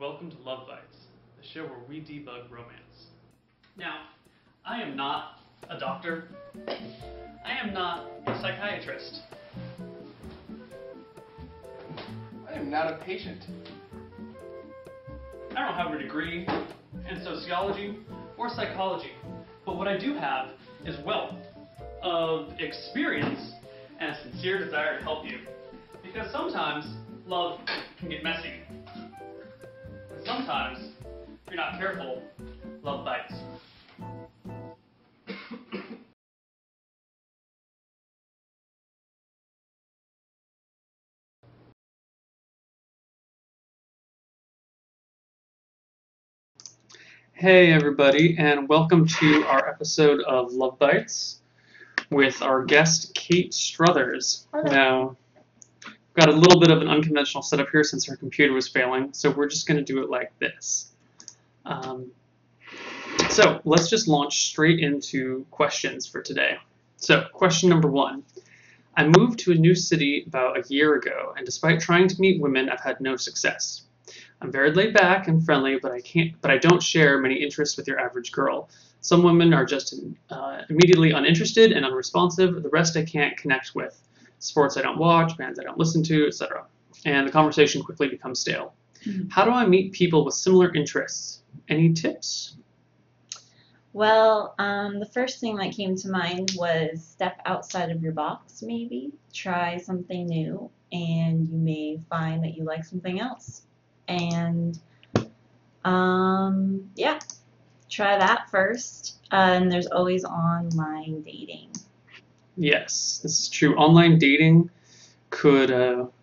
welcome to Love Bytes, the show where we debug romance. Now, I am not a doctor. I am not a psychiatrist. I am not a patient. I don't have a degree in sociology or psychology, but what I do have is wealth of experience and a sincere desire to help you. Because sometimes love can get messy. And sometimes, if you're not careful, love bites. Hey everybody, and welcome to our episode of Love Bytes with our guest Kate Struthers. Hello. Now, we've got a little bit of an unconventional setup here since her computer was failing, so we're just going to do it like this. So let's just launch straight into questions for today. So question number 1. I moved to a new city about a year ago, and despite trying to meet women, I've had no success. I'm very laid back and friendly, but I don't share many interests with your average girl. Some women are just immediately uninterested and unresponsive. The rest I can't connect with. Sports I don't watch, bands I don't listen to, etc. And the conversation quickly becomes stale. Mm-hmm. How do I meet people with similar interests? Any tips? Well, the first thing that came to mind was step outside of your box, maybe. Try something new, and you may find that you like something else. And, yeah, try that first. And there's always online dating. Yes, this is true. Online dating could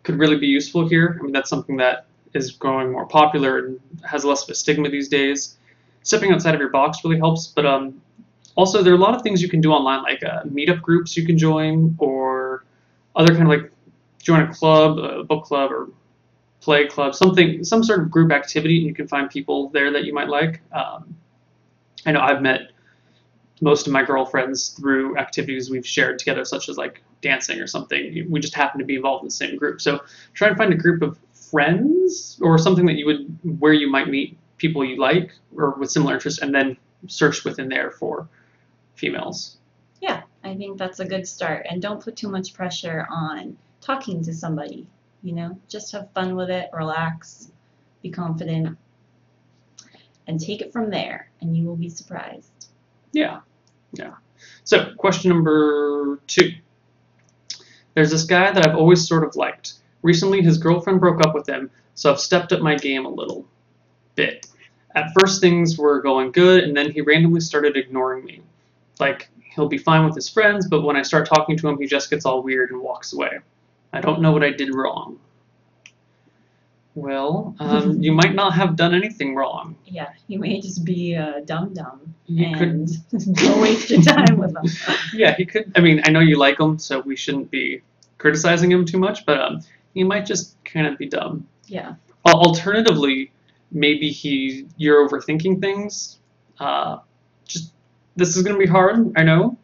really be useful here. I mean, that's something that is growing more popular and has less of a stigma these days. Stepping outside of your box really helps, but also there are a lot of things you can do online, like meetup groups you can join, or other kind of like join a club, a book club, or play club, some sort of group activity, and you can find people there that you might like. I know I've met most of my girlfriends through activities we've shared together, such as like dancing or something. We just happen to be involved in the same group. So try and find a group of friends or something that where you might meet people you like or with similar interests, and then search within there for females. Yeah, I think that's a good start. And don't put too much pressure on talking to somebody. You know, just have fun with it, relax, be confident, and take it from there, and you will be surprised. Yeah. So, question number 2. There's this guy that I've always sort of liked. Recently, his girlfriend broke up with him, so I've stepped up my game a little bit. At first, things were going good, and then he randomly started ignoring me. Like, he'll be fine with his friends, but when I start talking to him, he just gets all weird and walks away. I don't know what I did wrong. Well, you might not have done anything wrong. Yeah, you may just be a dum-dum You and don't waste your time with them. Yeah, he could. I mean, I know you like him, so we shouldn't be criticizing him too much, but he might just kind of be dumb. Yeah. Alternatively, maybe you're overthinking things. This is going to be hard, I know,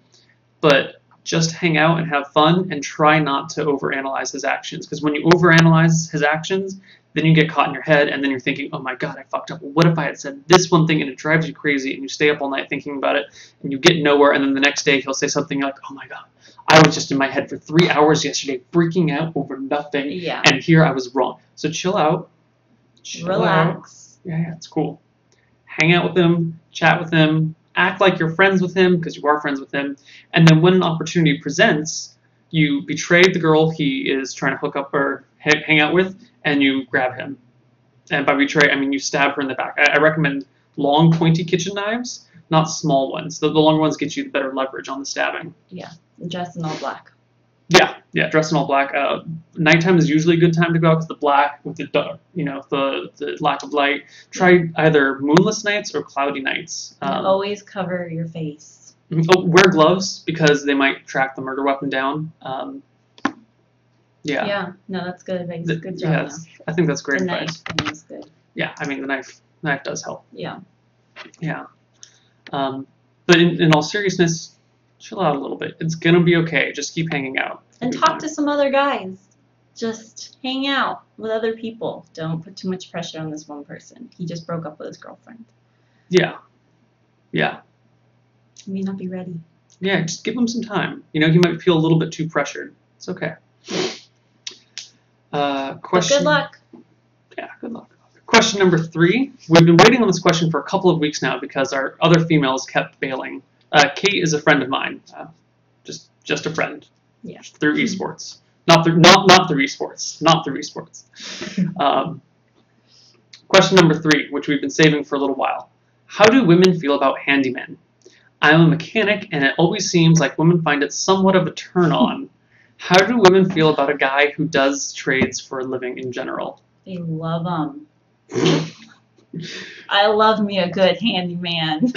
but just hang out and have fun and try not to overanalyze his actions. Because when you overanalyze his actions, then you get caught in your head and then you're thinking, oh my God, I fucked up. What if I had said this one thing, and it drives you crazy, and you stay up all night thinking about it and you get nowhere, and then the next day he'll say something like, oh my God, I was just in my head for 3 hours yesterday freaking out over nothing, Yeah. and here I was wrong. So chill out. Relax. Yeah, it's cool. Hang out with him, chat with him, act like you're friends with him because you are friends with him, and then when an opportunity presents, you betray the girl he is trying to hook up or hang out with, and you grab him. And by betray, I mean you stab her in the back. I recommend long, pointy kitchen knives, not small ones. The long ones get you the better leverage on the stabbing. Yeah, dress in all black. Yeah, dress in all black. Nighttime is usually a good time to go out because the black with the dark, the lack of light. Try either moonless nights or cloudy nights. And always cover your face. Wear gloves because they might track the murder weapon down. Yeah. Yeah, no, that's good advice. Good job. Yeah, I think that's great The advice. knife thing is good. Yeah, I mean the knife does help. Yeah. Yeah. But in all seriousness, chill out a little bit. It's gonna be okay. Just keep hanging out. And It'll be talk to some other guys. Just hang out with other people. Don't put too much pressure on this one person. He just broke up with his girlfriend. Yeah. Yeah. He may not be ready. Yeah, just give him some time. You know, he might feel a little bit too pressured. It's okay. But Question. good luck. Yeah, good luck. Question number 3. We've been waiting on this question for a couple of weeks now because our other females kept bailing. Kate is a friend of mine. Just a friend. Yeah. Through esports. Not through esports. Not through esports. Question number 3, which we've been saving for a little while. How do women feel about handymen? I'm a mechanic, and it always seems like women find it somewhat of a turn-on. How do women feel about a guy who does trades for a living in general? They love them. I love me a good handyman.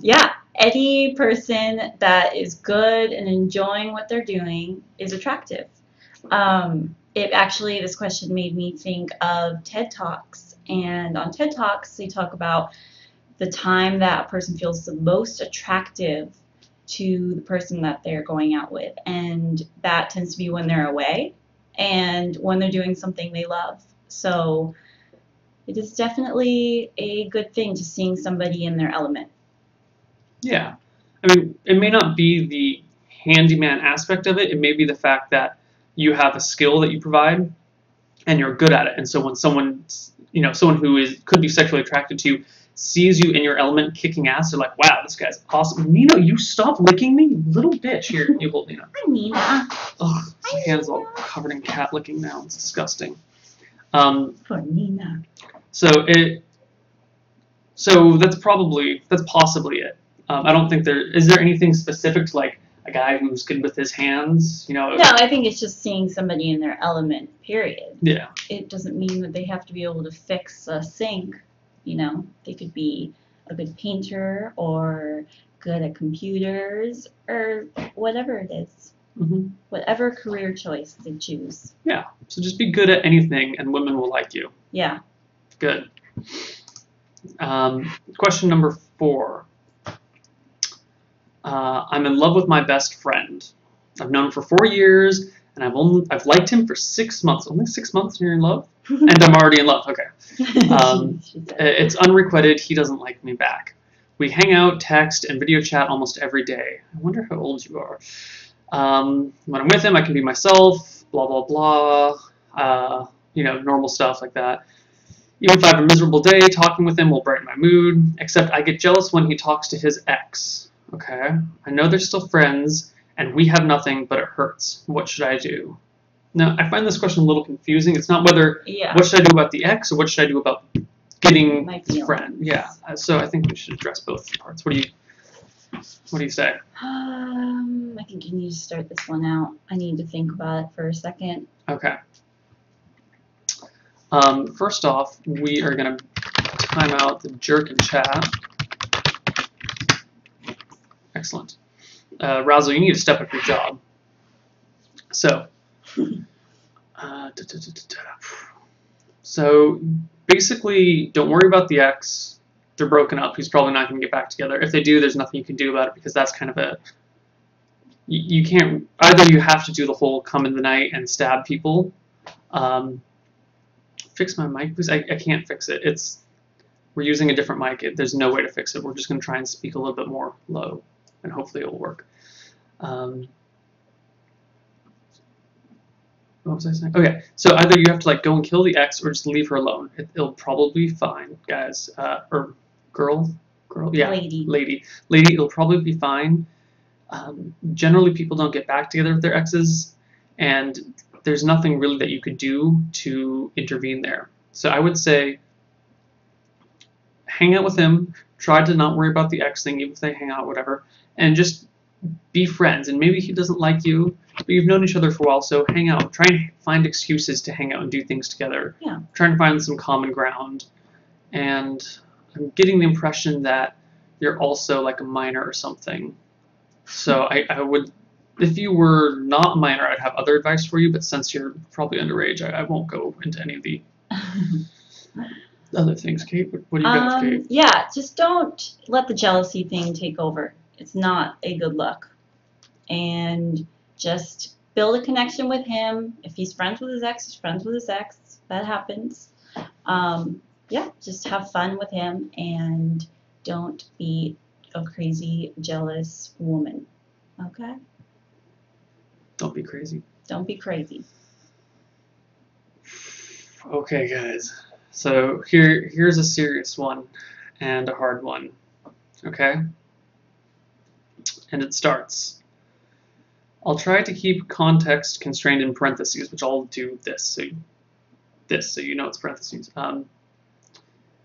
Yeah, any person that is good and enjoying what they're doing is attractive. This question made me think of TED Talks. And on TED Talks, they talk about the time that a person feels the most attractive to the person that they're going out with. And that tends to be when they're away and when they're doing something they love. So it is definitely a good thing to seeing somebody in their element. Yeah. I mean, it may not be the handyman aspect of it. It may be the fact that you have a skill that you provide and you're good at it. And so when someone who could be sexually attracted to you sees you in your element kicking ass, they're like, wow, this guy's awesome. Nina, you stop licking me, little bitch. Here, you hold Nina. Hi, Nina. Ugh, my hand's all covered in cat licking now. It's disgusting. For Nina. So that's possibly it. I don't think is there anything specific to like a guy who's good with his hands, you know? No, I think it's just seeing somebody in their element, period. Yeah. It doesn't mean that they have to be able to fix a sink, you know? They could be a good painter or good at computers or whatever it is. Mm-hmm. Whatever career choice they choose. Yeah. So just be good at anything and women will like you. Yeah. Good. Question number 4. I'm in love with my best friend. I've known him for 4 years, and I've liked him for 6 months. Only 6 months, and you're in love? And I'm already in love. Okay. It's unrequited. He doesn't like me back. We hang out, text, and video chat almost every day. I wonder how old you are. When I'm with him, I can be myself. Blah blah blah. Normal stuff like that. Even if I have a miserable day, talking with him will brighten my mood. Except I get jealous when he talks to his ex. Okay, I know they're still friends, and we have nothing, but it hurts. What should I do? Now, I find this question a little confusing. It's not whether what should I do about the ex or what should I do about getting his friend. Yeah, so I think we should address both parts. What do you say? I think you need to start this one out. I need to think about it for a second. Okay. First off, we are going to time out the jerk in chat. Excellent. Razzle, you need to step up your job. So, so basically, don't worry about the ex. They're broken up. He's probably not going to get back together. If they do, there's nothing you can do about it because that's kind of you can't, either you have to do the whole come in the night and stab people. Fix my mic, please. I can't fix it. We're using a different mic. There's no way to fix it. We're just going to try and speak a little bit more low, and hopefully it'll work. What was I saying? Okay, so either you have to go and kill the ex or just leave her alone. It'll probably be fine, guys. Or girl, yeah, lady. It'll probably be fine. Generally, people don't get back together with their exes, and there's nothing really that you could do to intervene there. So I would say hang out with him, try to not worry about the ex thing, even if they hang out, whatever, and just be friends. And maybe he doesn't like you, but you've known each other for a while, so hang out. Try and find excuses to hang out and do things together. Yeah. Try and find some common ground. And I'm getting the impression that you're also like a minor or something. So I would, if you were not a minor, I'd have other advice for you, but since you're probably underage, I won't go into any of the other things. Kate, what do you got with Kate? Yeah, just don't let the jealousy thing take over. It's not a good look. And Just build a connection with him. If he's friends with his ex, he's friends with his ex. That happens. Yeah, just have fun with him and don't be a crazy, jealous woman. Okay? Don't be crazy. Don't be crazy. Okay, guys. So here's a serious one and a hard one. Okay? And it starts. I'll try to keep context constrained in parentheses, which I'll do this so you know it's parentheses.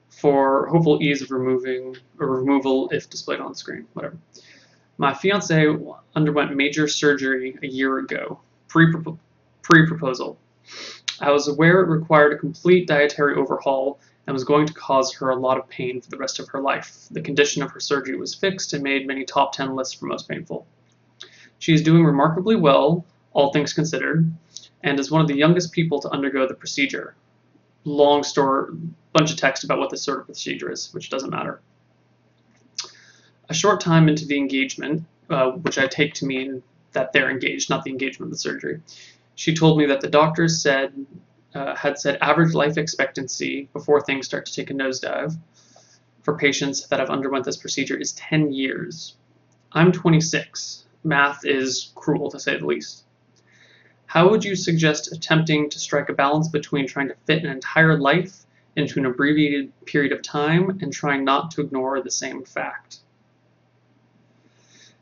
For hopeful ease of removal if displayed on screen, whatever. My fiance underwent major surgery a year ago, pre-proposal. I was aware it required a complete dietary overhaul and was going to cause her a lot of pain for the rest of her life. The condition of her surgery was fixed and made many top 10 lists for most painful. She is doing remarkably well, all things considered, and is one of the youngest people to undergo the procedure. Long story, bunch of text about what this sort of procedure is, which doesn't matter. A short time into the engagement, which I take to mean that they're engaged, not the engagement of the surgery, she told me that the doctors had said average life expectancy before things start to take a nosedive for patients that have underwent this procedure is 10 years. I'm 26. Math is cruel, to say the least. How would you suggest attempting to strike a balance between trying to fit an entire life into an abbreviated period of time and trying not to ignore the same fact?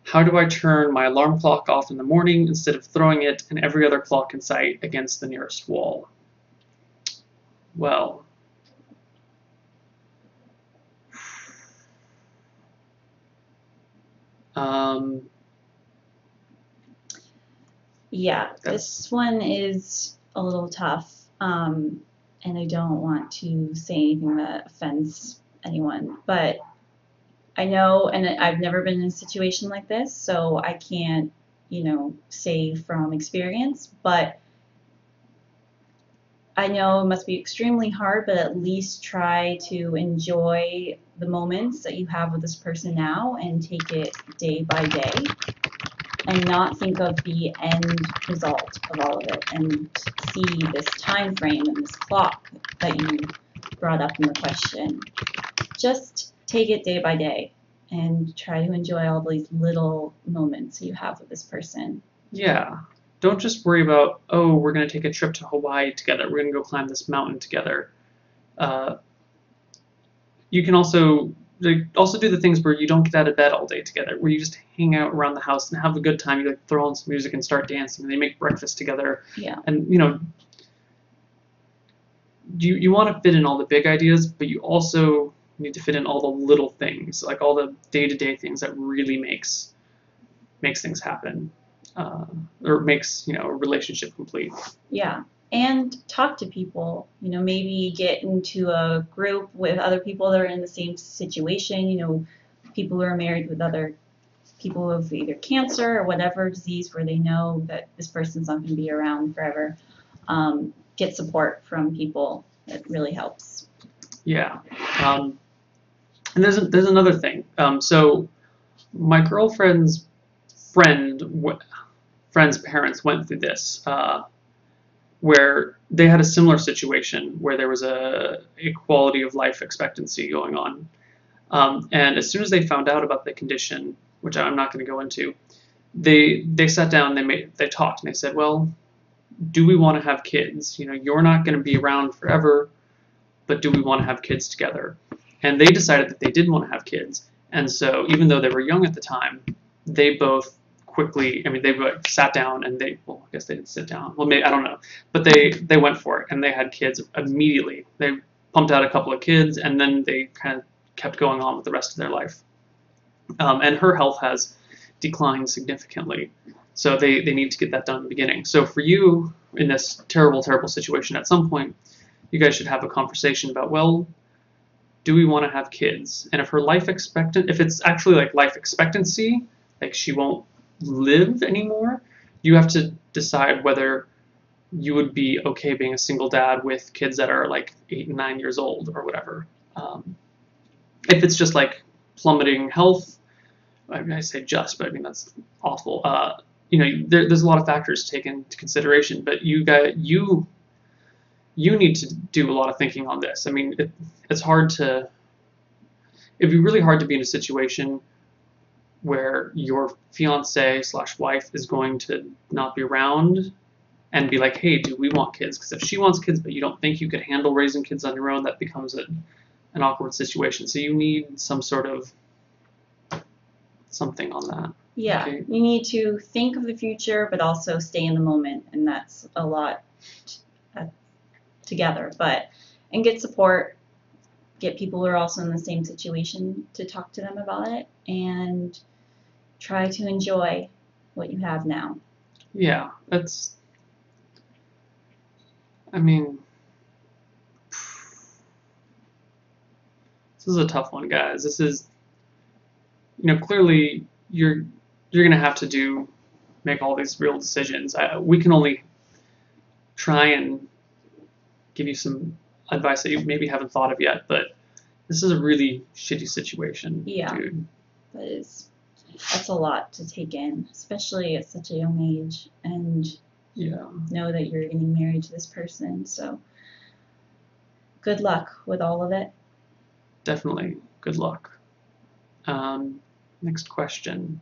How do I turn my alarm clock off in the morning instead of throwing it and every other clock in sight against the nearest wall? Well, Yeah, this one is a little tough, and I don't want to say anything that offends anyone, but I know, and I've never been in a situation like this, so I can't, say from experience, but I know it must be extremely hard, but at least try to enjoy the moments that you have with this person now and take it day by day and not think of the end result of all of it and see this time frame and this clock that you brought up in the question. Just take it day by day and try to enjoy all these little moments you have with this person. yeah. Don't just worry about, oh, we're going to take a trip to Hawaii together. We're going to go climb this mountain together. You can also do the things where you don't get out of bed all day together, where you just hang out around the house and have a good time. You throw on some music and start dancing. And they make breakfast together. Yeah. And you want to fit in all the big ideas, but you also need to fit in all the little things, like all the day-to-day things that really makes things happen. Or makes a relationship complete. Yeah, and talk to people. Maybe get into a group with other people that are in the same situation. People who are married with other people who have either cancer or whatever disease where they know that this person's not going to be around forever. Get support from people. It really helps. Yeah, and there's another thing. So my girlfriend's friend's parents went through this, where they had a similar situation where there was a quality of life expectancy going on. And as soon as they found out about the condition, which I'm not going to go into, they sat down, they talked, and they said, well, do we want to have kids? You're not going to be around forever, but do we want to have kids together? And they decided that they didn't want to have kids. And so even though they were young at the time, they both quickly, they sat down and I guess they didn't sit down. Well, maybe, I don't know. But they went for it and they had kids immediately. They pumped out a couple of kids and then they kind of kept going on with the rest of their life. And her health has declined significantly. So they need to get that done in the beginning. So for you in this terrible, terrible situation, at some point, you guys should have a conversation about, well, do we want to have kids? And if if it's actually like life expectancy, like she won't live anymore, you have to decide whether you would be okay being a single dad with kids that are like 8 and 9 years old or whatever. If it's just like plummeting health, I say just, but that's awful. there's a lot of factors to take into consideration, but you need to do a lot of thinking on this. I mean, it's hard to, it'd be really hard to be in a situation where your fiance slash wife is going to not be around and be like, hey, do we want kids? Because if she wants kids, but you don't think you could handle raising kids on your own, that becomes an awkward situation. So you need some sort of something on that. Yeah, Okay. you need to think of the future, but also stay in the moment, and that's a lot together. And get support, get people who are also in the same situation to talk to them about it, and try to enjoy what you have now. Yeah, I mean, this is a tough one, guys. This is, clearly you're gonna have to make all these real decisions. We can only try and give you some advice that you maybe haven't thought of yet, but this is a really shitty situation, Yeah. dude. That's a lot to take in, especially at such a young age, and Yeah. know that you're getting married to this person. So good luck with all of it. Definitely. Good luck. Next question.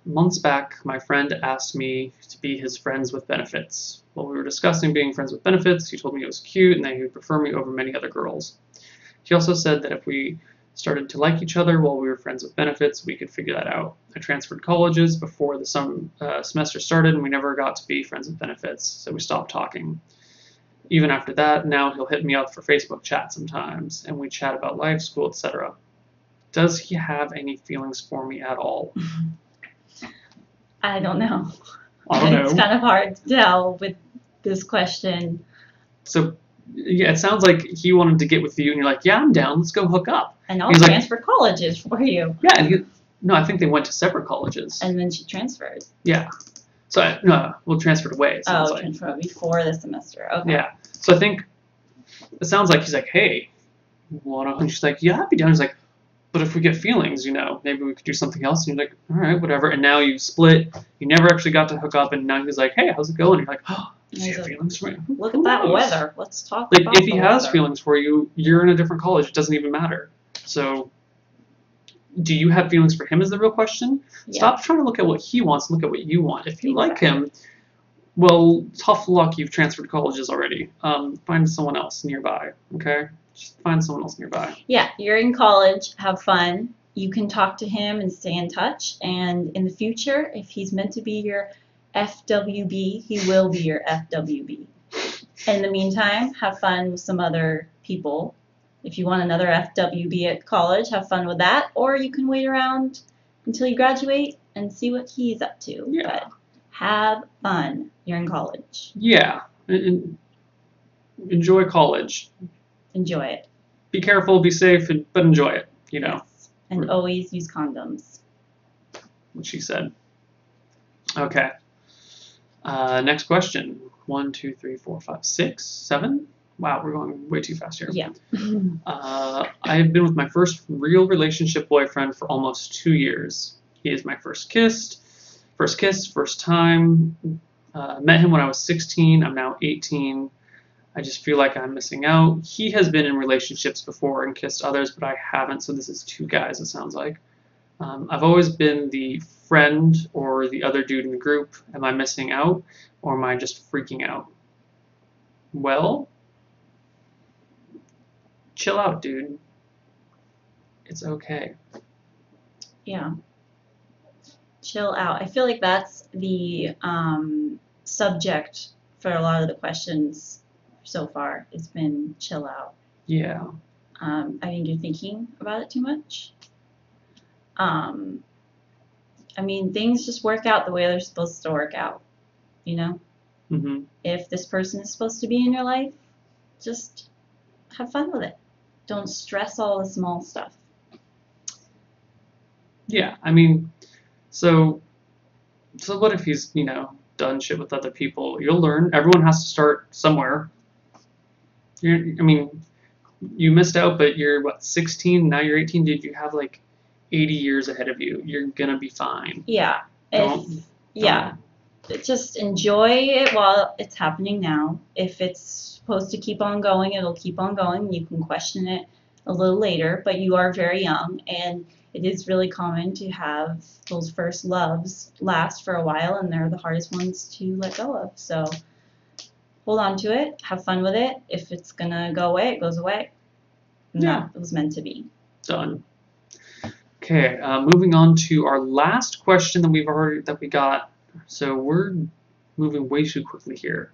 Months back, my friend asked me to be his friends with benefits. While we were discussing being friends with benefits, he told me it was cute and that he would prefer me over many other girls. He also said that if we started to like each other while we were friends with benefits, we could figure that out. I transferred colleges before the semester started, and we never got to be friends with benefits, so we stopped talking. Even after that, now he'll hit me up for Facebook chat sometimes, and we chat about life, school, etc. Does he have any feelings for me at all? I don't know. I don't know. It's kind of hard to tell with this question. So, yeah, it sounds like he wanted to get with you, and you're like, yeah, I'm down. Let's go hook up. And I'll He's like- transfer colleges for you. Yeah, and no, I think they went to separate colleges. And then she transferred. Yeah. So, no, we'll transfer away, it sounds like. Transfer before the semester. Okay. Yeah. So I think it sounds like he's like, hey, and she's like, yeah, I'd be down. He's like, but if we get feelings, maybe we could do something else. And you're like, all right, whatever. And now you split. You never actually got to hook up. And now he's like, hey, how's it going? And you're like, oh, does he have feelings for you? Look Who at that knows? weather. Let's talk Like, about if he the has weather. feelings for you, you're in a different college. It doesn't even matter. So, do you have feelings for him is the real question. Yeah. Stop trying to look at what he wants. Look at what you want. If you like him, well, tough luck. You've transferred colleges already. Find someone else nearby. Okay, just find someone else nearby. Yeah, you're in college. Have fun. You can talk to him and stay in touch. And in the future, if he's meant to be your FWB, he will be your FWB. In the meantime, have fun with some other people. If you want another FWB at college, have fun with that. Or you can wait around until you graduate and see what he's up to. Yeah. But have fun. You're in college. Yeah, enjoy college. Enjoy it. Be careful, be safe, but enjoy it. Yes. And always use condoms. What she said. Okay. Next question. 1, 2, 3, 4, 5, 6, 7. Wow, we're going way too fast here. Yeah. I've been with my first real relationship boyfriend for almost 2 years. He is my first kiss, first time. Met him when I was 16. I'm now 18. I just feel like I'm missing out. He has been in relationships before and kissed others, but I haven't, so this is 2 guys, it sounds like. I've always been the friend or the other dude in the group. Am I missing out, or am I just freaking out? Well, chill out, dude. It's okay. Yeah. Chill out. I feel like that's the subject for a lot of the questions so far. It's been chill out. Yeah. I think you're thinking about it too much. I mean, things just work out the way they're supposed to work out, Mm-hmm. If this person is supposed to be in your life, just have fun with it. Don't stress all the small stuff. Yeah, I mean, so what if he's, done shit with other people? You'll learn. Everyone has to start somewhere. You missed out, but you're, 16? Now you're 18. Did you have, 80 years ahead of you. You're gonna be fine. Yeah. Don't. Yeah. Just enjoy it while it's happening now. If it's supposed to keep on going, it'll keep on going. You can question it a little later, but you are very young, and it is really common to have those first loves last for a while, and they're the hardest ones to let go of. So hold on to it, have fun with it. If it's gonna go away, it goes away. And Yeah. that was meant to be. Done. Okay, moving on to our last question that we got. So we're moving way too quickly here.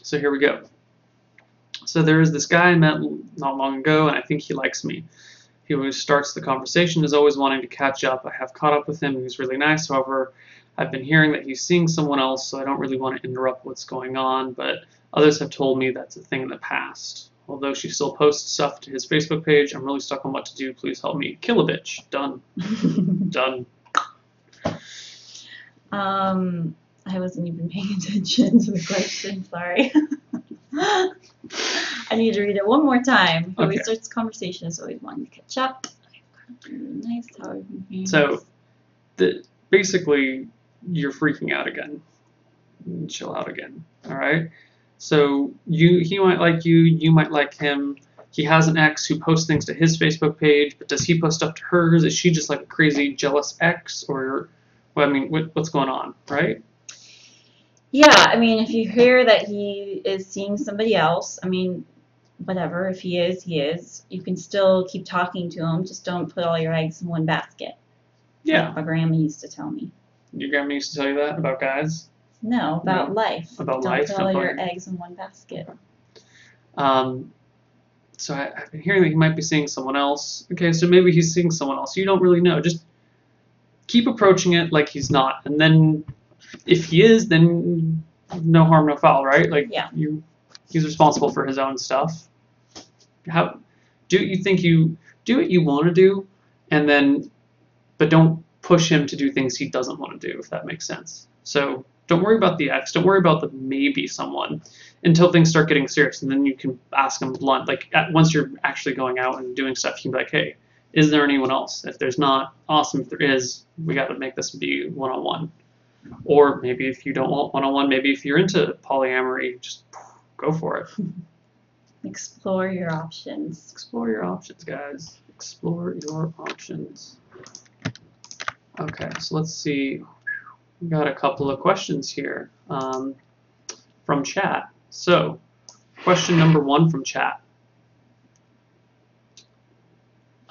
So here we go. So there is this guy I met not long ago, and I think he likes me. He always starts the conversation, is always wanting to catch up. I have caught up with him. He's really nice. However, I've been hearing that he's seeing someone else, so I don't really want to interrupt what's going on, but others have told me that's a thing in the past. Although she still posts stuff to his Facebook page, I'm really stuck on what to do. Please help me. Kill a bitch. Done. Done. I wasn't even paying attention to the question, sorry. I need to read it one more time. Before we start this conversation, is always wanting to catch up. Nice. How have you been? So, basically, you're freaking out again. Chill out again. All right. So he might like you. You might like him. He has an ex who posts things to his Facebook page, but does he post stuff to hers? Is she just like a crazy jealous ex, or well, I mean, what's going on, right? Yeah, I mean, if you hear that he is seeing somebody else, I mean, whatever. If he is, he is. You can still keep talking to him. Just don't put all your eggs in one basket. Yeah. Like my grandma used to tell me. Your grandma used to tell you that about guys? No, about life. About don't life. Put all your eggs in one basket. So I've been hearing that he might be seeing someone else. Okay, so maybe he's seeing someone else. You don't really know. Just keep approaching it like he's not, and then if he is, then no harm, no foul, right? Like he's responsible for his own stuff. How do you think you do what you want to do, and then, but don't push him to do things he doesn't want to do, if that makes sense. So don't worry about the ex. Don't worry about the maybe someone until things start getting serious, and then you can ask him blunt. Like once you're actually going out and doing stuff, you can be like, hey, is there anyone else? If there's not, awesome. If there is, we got to make this be one-on-one. Or maybe if you don't want one-on-one, maybe if you're into polyamory, just go for it. Explore your options. Explore your options, guys. Explore your options. Okay, so let's see. We got a couple of questions here from chat. So, question number 1 from chat.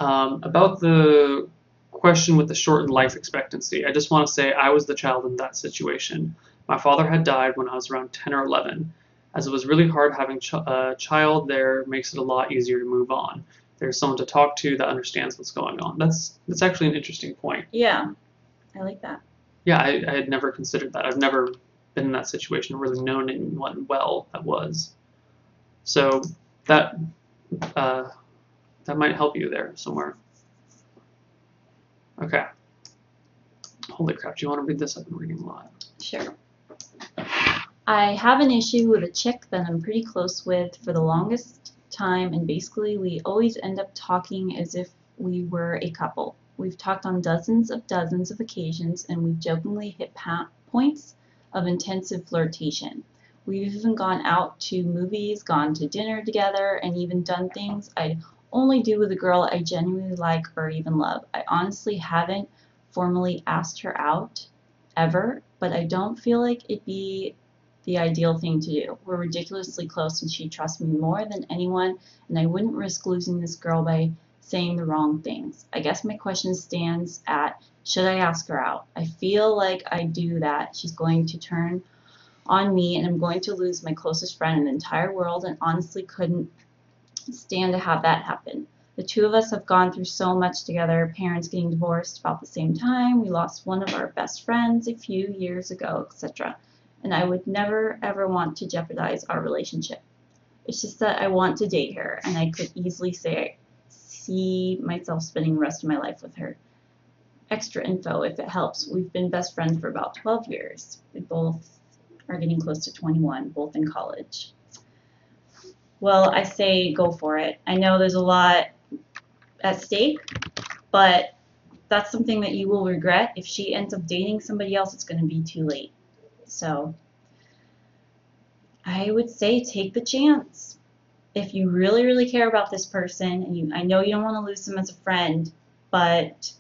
About the question with the shortened life expectancy, I just want to say I was the child in that situation. My father had died when I was around 10 or 11. As it was really hard, having a child there makes it a lot easier to move on. There's someone to talk to that understands what's going on. That's actually an interesting point. Yeah, I like that. Yeah, I had never considered that. I've never been in that situation or really known anyone well that was. So that might help you there somewhere. Okay. Holy crap, do you want to read this? I've been reading a lot. Sure. I have an issue with a chick that I'm pretty close with for the longest time, and basically we always end up talking as if we were a couple. We've talked on dozens of occasions, and we've jokingly hit points of intensive flirtation. We've even gone out to movies, gone to dinner together, and even done things I'd only do with a girl I genuinely like or even love. I honestly haven't formally asked her out ever, but I don't feel like it'd be the ideal thing to do. We're ridiculously close, and she trusts me more than anyone, and I wouldn't risk losing this girl by saying the wrong things. I guess my question stands at, should I ask her out? I feel like I do that. She's going to turn on me, and I'm going to lose my closest friend in the entire world, and honestly couldn't stand to have that happen. The two of us have gone through so much together, parents getting divorced about the same time, we lost one of our best friends a few years ago, etc. And I would never ever want to jeopardize our relationship. It's just that I want to date her, and I could easily see myself spending the rest of my life with her. Extra info if it helps. We've been best friends for about 12 years. We both are getting close to 21, both in college. Well, I say go for it. I know there's a lot at stake, but that's something that you will regret. If she ends up dating somebody else, it's going to be too late. So I would say take the chance. If you really, really care about this person, and I know you don't want to lose them as a friend, but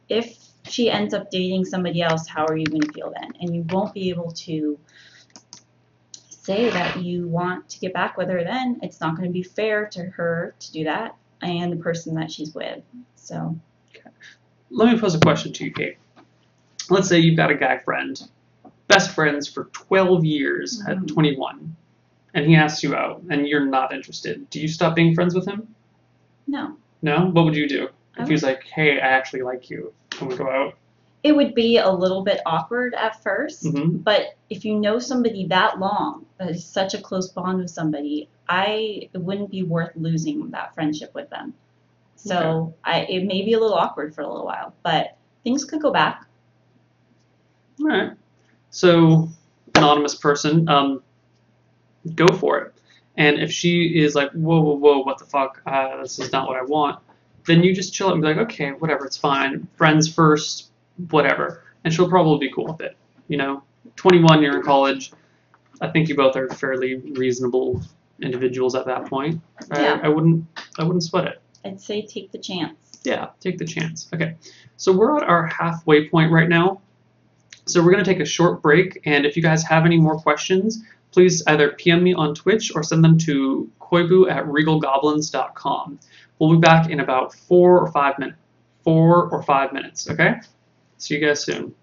if she ends up dating somebody else, how are you going to feel then? And you won't be able to say that you want to get back with her then. It's not going to be fair to her to do that and the person that she's with. So, Let me pose a question to you, Kate. Let's say you've got a guy friend, best friends for 12 years at 21, and he asks you out, and you're not interested. Do you stop being friends with him? no. No? What would you do I if he was like, hey, I actually like you. Can we go out? It would be a little bit awkward at first, but if you know somebody that long, that is such a close bond with somebody, it wouldn't be worth losing that friendship with them. So it may be a little awkward for a little while, but things could go back. All right. So, anonymous person, go for it. And if she is like, whoa, whoa, whoa, what the fuck? This is not what I want. Then you just chill out and be like, okay, whatever, it's fine. Friends first, whatever. And she'll probably be cool with it. 21, you're in college. I think you both are fairly reasonable individuals at that point. Yeah. I wouldn't sweat it. I'd say take the chance. Yeah, take the chance. Okay, so we're at our halfway point right now. So we're going to take a short break, and if you guys have any more questions, please either PM me on Twitch or send them to koibu@regalgoblins.com. We'll be back in about 4 or 5 minutes. 4 or 5 minutes, okay? See you guys soon.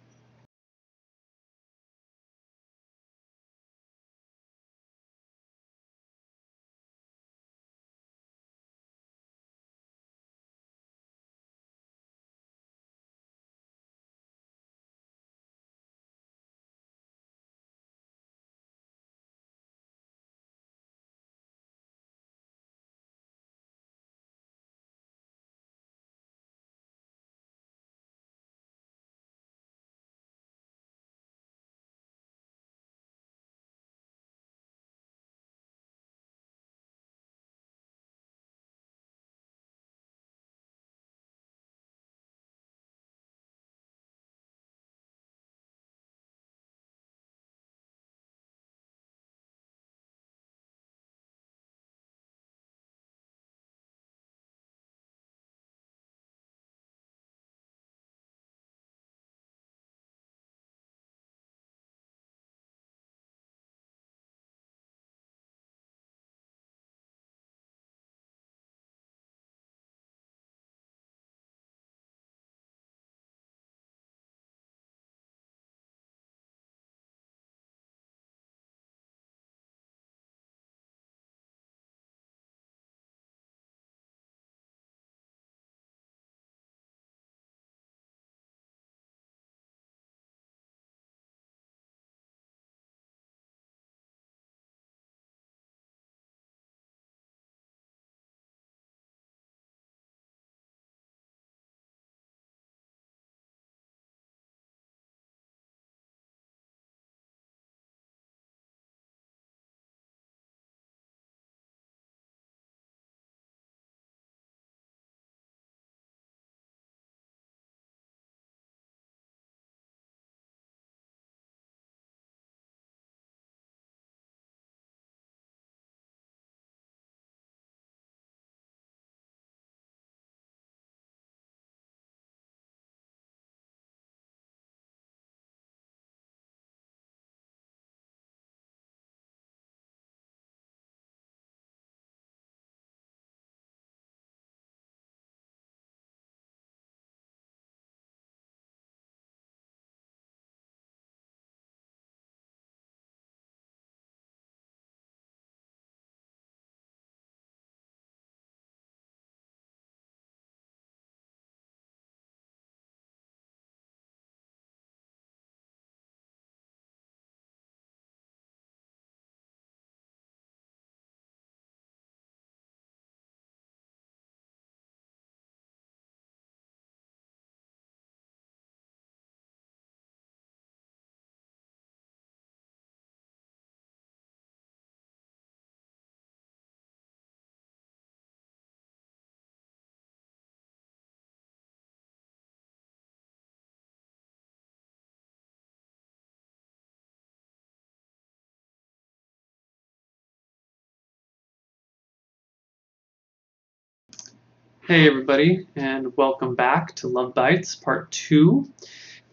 Hey everybody, and welcome back to Love Bytes Part 2.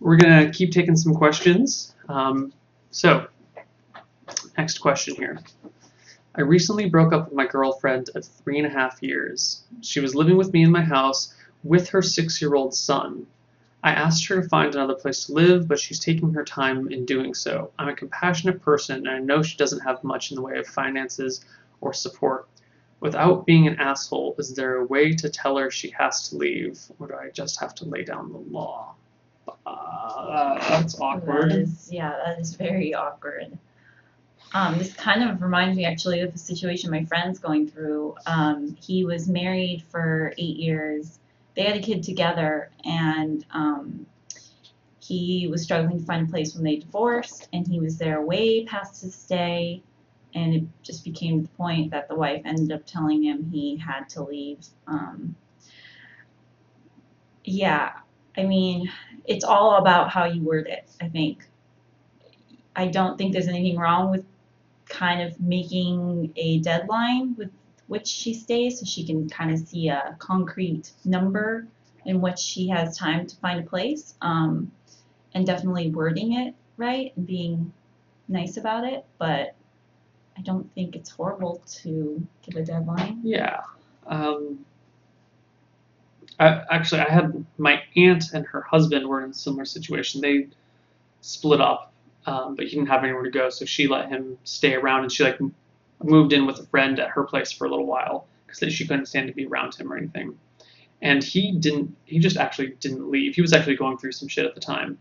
We're going to keep taking some questions. So, next question here. I recently broke up with my girlfriend of 3.5 years. She was living with me in my house with her 6-year-old son. I asked her to find another place to live, but she's taking her time in doing so. I'm a compassionate person, and I know she doesn't have much in the way of finances or support. Without being an asshole, is there a way to tell her she has to leave, or do I just have to lay down the law? That's awkward. That is very awkward. This kind of reminds me actually of a situation my friend's going through. He was married for 8 years. They had a kid together, and he was struggling to find a place when they divorced, and he was there way past his stay, and it just became to the point that the wife ended up telling him he had to leave. I mean, it's all about how you word it, I think. I don't think there's anything wrong with kind of making a deadline with which she stays so she can kind of see a concrete number in which she has time to find a place, and definitely wording it right and being nice about it, but I don't think it's horrible to give a deadline. Yeah. I had my aunt and her husband were in a similar situation. They split up, but he didn't have anywhere to go, so she let him stay around, and she moved in with a friend at her place for a little while because she couldn't stand to be around him or anything. And he just actually didn't leave. He was actually going through some shit at the time.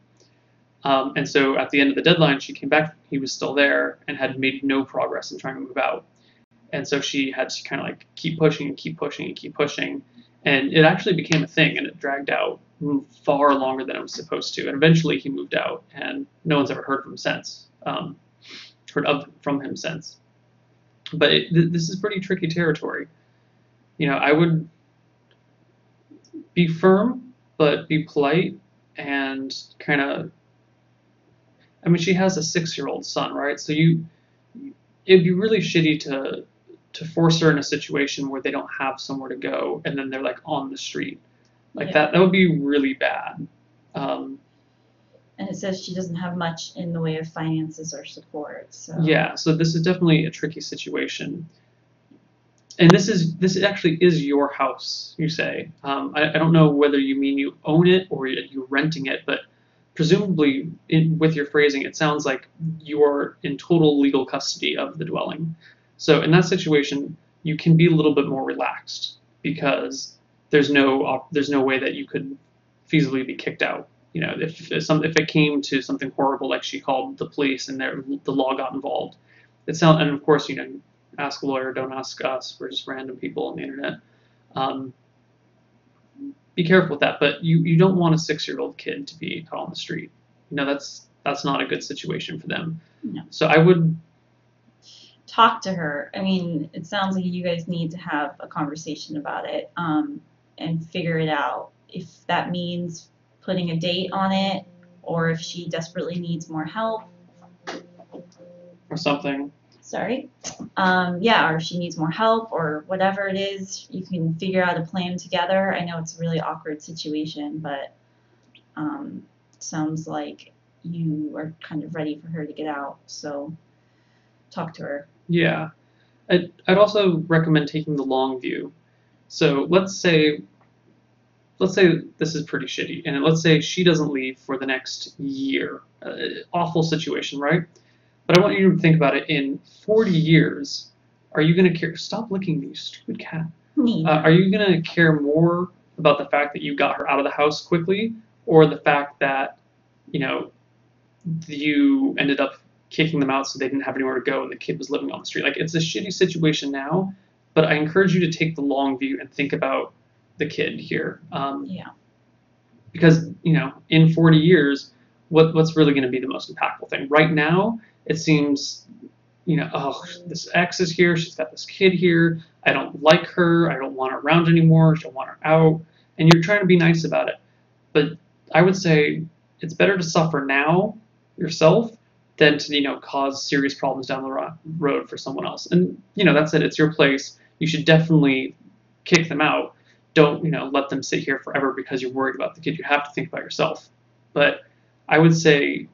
And so at the end of the deadline, she came back. He was still there and had made no progress in trying to move out. And so she had to kind of keep pushing and keep pushing and keep pushing. And it actually became a thing, and it dragged out far longer than it was supposed to. And eventually he moved out, and no one's ever heard from him since. From him since. But this is pretty tricky territory. I would be firm, but be polite and kind of. I mean, she has a 6-year-old son, right? So it'd be really shitty to force her in a situation where they don't have somewhere to go and then they're on the street. That would be really bad. And it says she doesn't have much in the way of finances or support. So yeah, so this is definitely a tricky situation. And this actually is your house, you say. I don't know whether you mean you own it or you're renting it, but presumably with your phrasing, it sounds like you are in total legal custody of the dwelling. So in that situation, you can be a little bit more relaxed because there's no way that you could feasibly be kicked out. If it came to something horrible, like she called the police and the law got involved, and of course, ask a lawyer, don't ask us. We're just random people on the internet. Be careful with that, but you don't want a 6-year-old kid to be out on the street. That's not a good situation for them. No. So I would talk to her. I mean, it sounds like you guys need to have a conversation about it, and figure it out. If that means putting a date on it, or if she desperately needs more help. Or something. Sorry. Or if she needs more help or whatever it is, you can figure out a plan together. I know it's a really awkward situation, but sounds like you are kind of ready for her to get out. So talk to her. Yeah. I'd also recommend taking the long view. So let's say this is pretty shitty, and let's say she doesn't leave for the next year. Awful situation, right? But I want you to think about it. In 40 years, are you going to care? Stop licking me, you stupid cat. Are you going to care more about the fact that you got her out of the house quickly, or the fact that, you ended up kicking them out so they didn't have anywhere to go and the kid was living on the street? It's a shitty situation now, but I encourage you to take the long view and think about the kid here. Because, in 40 years, what's really going to be the most impactful thing? Right now, it seems, this ex is here, she's got this kid here, I don't like her, I don't want her around anymore, I don't want her out, and you're trying to be nice about it. But I would say it's better to suffer now yourself than to, cause serious problems down the road for someone else. And, that's it, it's your place. You should definitely kick them out, don't, let them sit here forever because you're worried about the kid. You have to think about yourself. But I would say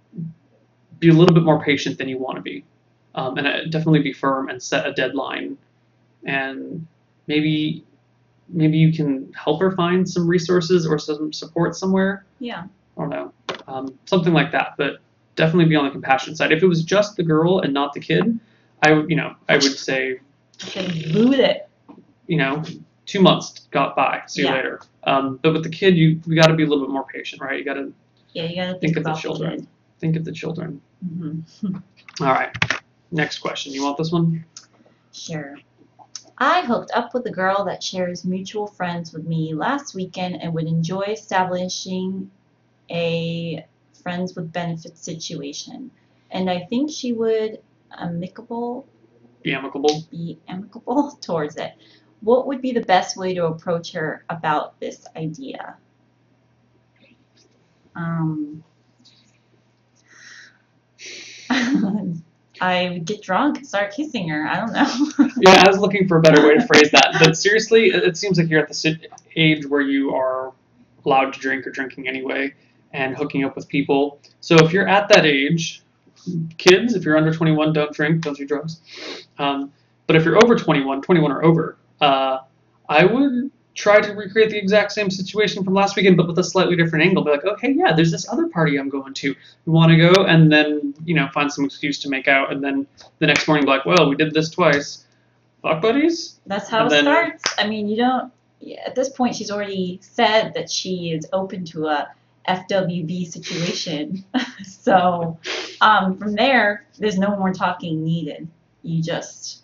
be a little bit more patient than you want to be, and definitely be firm and set a deadline. And maybe you can help her find some resources or some support somewhere. Yeah. I don't know, something like that. But definitely be on the compassion side. If it was just the girl and not the kid, I would say, boot it. 2 months got by. See you later. But with the kid, we got to be a little bit more patient, right? You got to. Yeah, you got to think of about the children. kid. Think of the children. Mm-hmm. All right. Next question. You want this one? Sure. I hooked up with a girl that shares mutual friends with me last weekend and would enjoy establishing a friends with benefits situation. And I think she would Be amicable. Be amicable towards it. What would be the best way to approach her about this idea? I would get drunk and start kissing her. I don't know. Yeah, I was looking for a better way to phrase that. But seriously, it seems like you're at the age where you are allowed to drink or drinking anyway and hooking up with people. So if you're at that age, kids, if you're under 21, don't drink, don't do drugs. But if you're over 21 or over, I would try to recreate the exact same situation from last weekend, but with a slightly different angle. Be like, okay, yeah, there's this other party I'm going to. You want to go? And then, find some excuse to make out. And then the next morning, be like, well, we did this twice. Fuck buddies? That's how it starts. I mean, you don't, at this point, she's already said that she is open to a FWB situation. So from there, there's no more talking needed. You just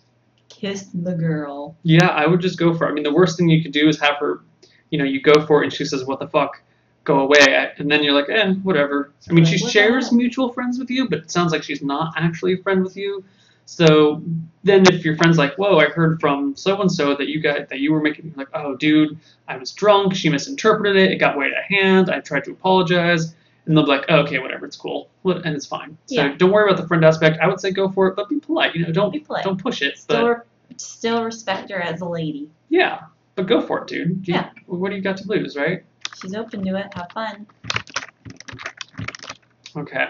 kiss the girl. Yeah, I would just go for it. I mean, the worst thing you could do is have her, you go for it and she says, what the fuck, go away. And then you're like, whatever. I mean, she shares mutual friends with you, but it sounds like she's not actually a friend with you. So then if your friend's like, whoa, I heard from so-and-so that you were making, like, oh, dude, I was drunk. She misinterpreted it. It got way out of hand. I tried to apologize. And they'll be like, oh, okay, whatever, it's cool. And it's fine. So don't worry about the friend aspect. I would say go for it, but be polite. Don't be polite. Don't push it. Still respect her as a lady. Yeah, but go for it, dude. Yeah. What do you got to lose, right? She's open to it. Have fun. Okay.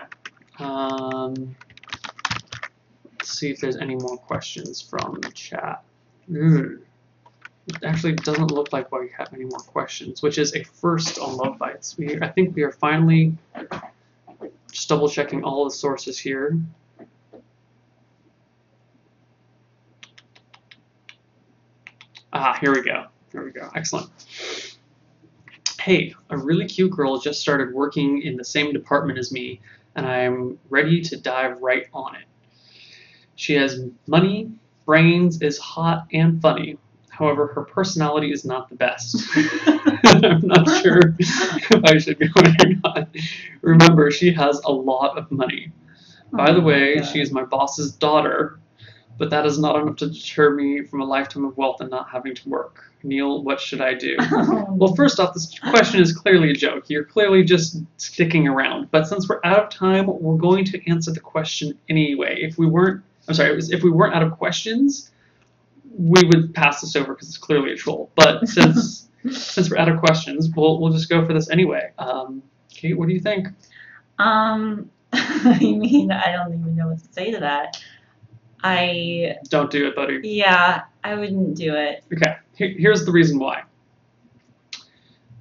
Let's see if there's any more questions from the chat. It actually doesn't look like we have any more questions, which is a first on Love Bytes. I think we are finally just double checking all the sources here. Here we go. Excellent. Hey, a really cute girl just started working in the same department as me, and I'm ready to dive right on it. She has money, brains, is hot, and funny. However, her personality is not the best. I'm not sure if I should go in or not. Remember, she has a lot of money. By the way, she is my boss's daughter, but that is not enough to deter me from a lifetime of wealth and not having to work. Neil, what should I do? Well, first off, this question is clearly a joke. You're clearly just sticking around. But since we're out of time, we're going to answer the question anyway. If we weren't out of questions, we would pass this over because it's clearly a troll. But since we're out of questions, we'll just go for this anyway. Kate, what do you think? I mean, I don't even know what to say to that. Don't do it, buddy. Yeah, I wouldn't do it. Okay, here's the reason why.